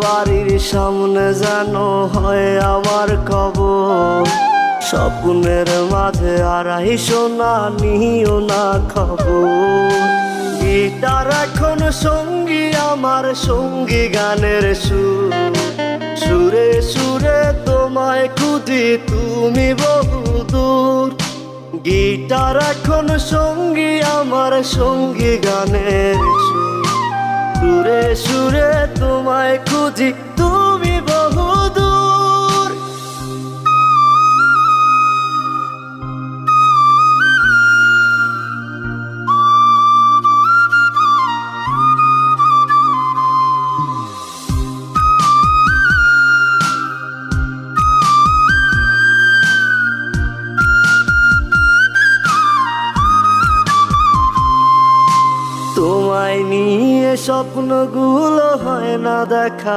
বাড়ির সামনে যেন হয় আমার কবর। স্বপ্নের মাঝে আড়াই সোনা নিও না খবর। গিটার এখন সঙ্গী আমার, সঙ্গী গানের সুর। সুরে সুরে তোমায় খুঁজি তুমি বহুদূর। গিটার এখন সঙ্গী আমার, সঙ্গী গানের সুর। সুরে সুরে তোমায় খুঁজি তুমি বহুদূর। তোমায় নিয়ে স্বপ্নগুলো হয় না দেখা।